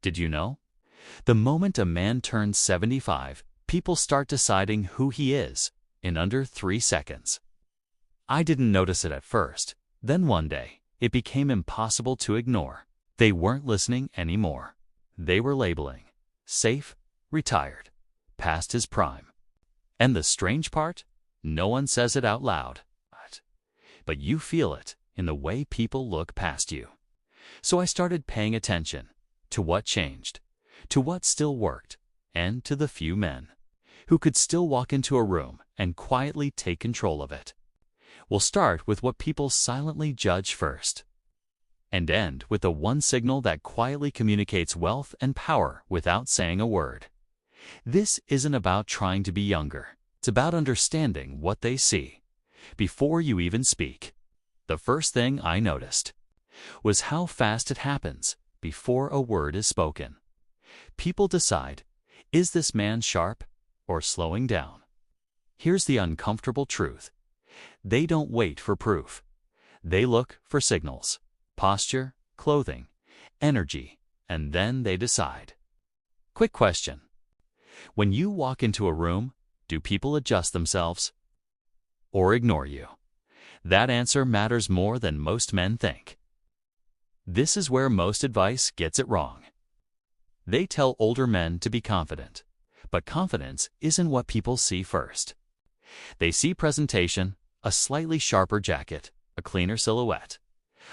Did you know? The moment a man turns 75, people start deciding who he is in under 3 seconds. I didn't notice it at first. Then one day, it became impossible to ignore. They weren't listening anymore. They were labeling. Safe, retired, past his prime. And the strange part? No one says it out loud. But you feel it in the way people look past you. So I started paying attention to what changed, to what still worked, and to the few men who could still walk into a room and quietly take control of it. We'll start with what people silently judge first, and end with the one signal that quietly communicates wealth and power without saying a word. This isn't about trying to be younger. It's about understanding what they see before you even speak. The first thing I noticed was how fast it happens before a word is spoken. People decide, is this man sharp or slowing down? Here's the uncomfortable truth. They don't wait for proof. They look for signals, posture, clothing, energy, and then they decide. Quick question. When you walk into a room, do people adjust themselves or ignore you? That answer matters more than most men think. This is where most advice gets it wrong. They tell older men to be confident, but confidence isn't what people see first. They see presentation, a slightly sharper jacket, a cleaner silhouette,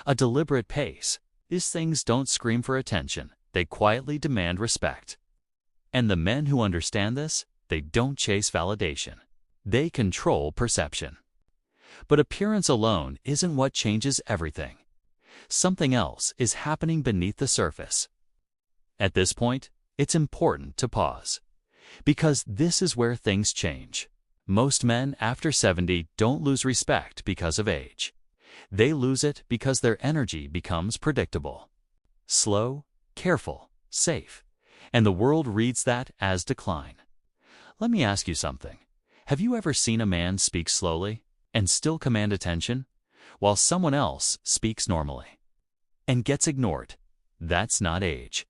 a deliberate pace. These things don't scream for attention. They quietly demand respect. And the men who understand this, they don't chase validation. They control perception. But appearance alone isn't what changes everything. Something else is happening beneath the surface. At this point, it's important to pause, because this is where things change. Most men after 70 don't lose respect because of age. They lose it because their energy becomes predictable, slow, careful, safe, and the world reads that as decline. Let me ask you something. Have you ever seen a man speak slowly and still command attention, while someone else speaks normally and gets ignored? That's not age.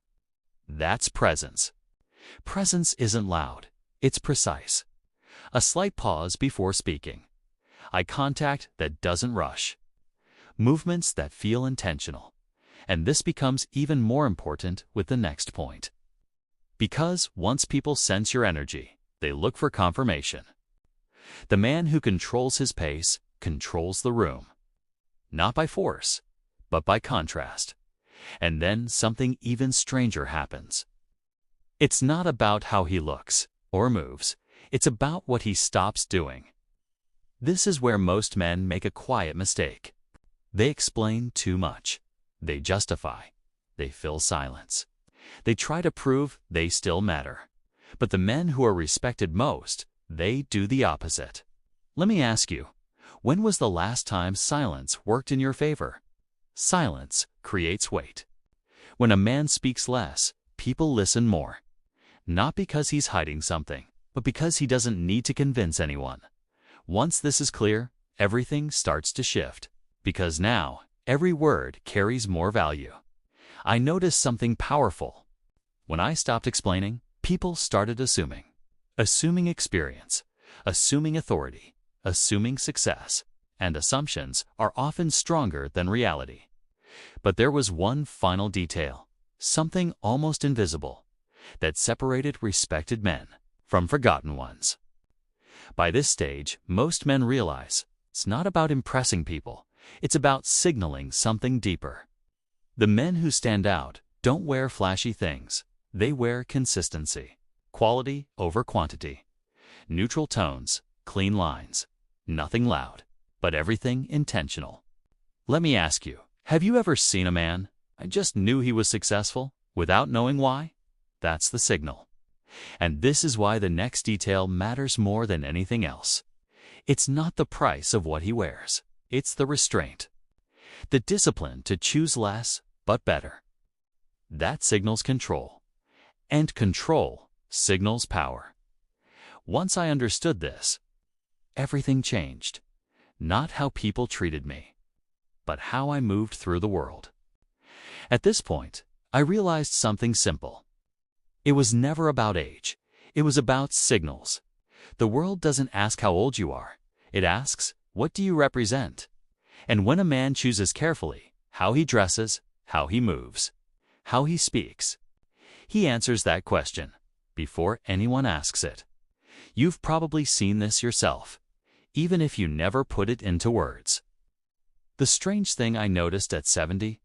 That's presence. Presence isn't loud. It's precise. A slight pause before speaking. Eye contact that doesn't rush. Movements that feel intentional. And this becomes even more important with the next point. Because once people sense your energy, they look for confirmation. The man who controls his pace controls the room. Not by force, but by contrast. And then something even stranger happens. It's not about how he looks or moves. It's about what he stops doing. This is where most men make a quiet mistake. They explain too much. They justify. They fill silence. They try to prove they still matter. But the men who are respected most, they do the opposite. Let me ask you, when was the last time silence worked in your favor? Silence creates weight. When a man speaks less, people listen more. Not because he's hiding something, but because he doesn't need to convince anyone. Once this is clear, everything starts to shift. Because now, every word carries more value. I noticed something powerful. When I stopped explaining, people started assuming. Assuming experience, assuming authority, assuming success. And assumptions are often stronger than reality. But there was one final detail, something almost invisible, that separated respected men from forgotten ones. By this stage, most men realize it's not about impressing people, it's about signaling something deeper. The men who stand out don't wear flashy things, they wear consistency, quality over quantity, neutral tones, clean lines, nothing loud, but everything intentional. Let me ask you, have you ever seen a man, I just knew he was successful, without knowing why? That's the signal. And this is why the next detail matters more than anything else. It's not the price of what he wears. It's the restraint. The discipline to choose less, but better. That signals control. And control signals power. Once I understood this, everything changed. Not how people treated me, but how I moved through the world. At this point, I realized something simple. It was never about age. It was about signals. The world doesn't ask how old you are. It asks, what do you represent? And when a man chooses carefully how he dresses, how he moves, how he speaks, he answers that question before anyone asks it. You've probably seen this yourself, even if you never put it into words. The strange thing I noticed at 70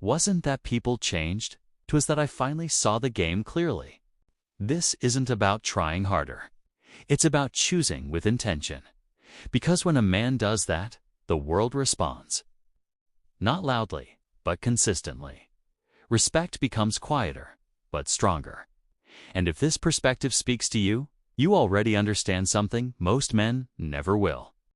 wasn't that people changed, it was that I finally saw the game clearly. This isn't about trying harder. It's about choosing with intention. Because when a man does that, the world responds. Not loudly, but consistently. Respect becomes quieter, but stronger. And if this perspective speaks to you, you already understand something most men never will.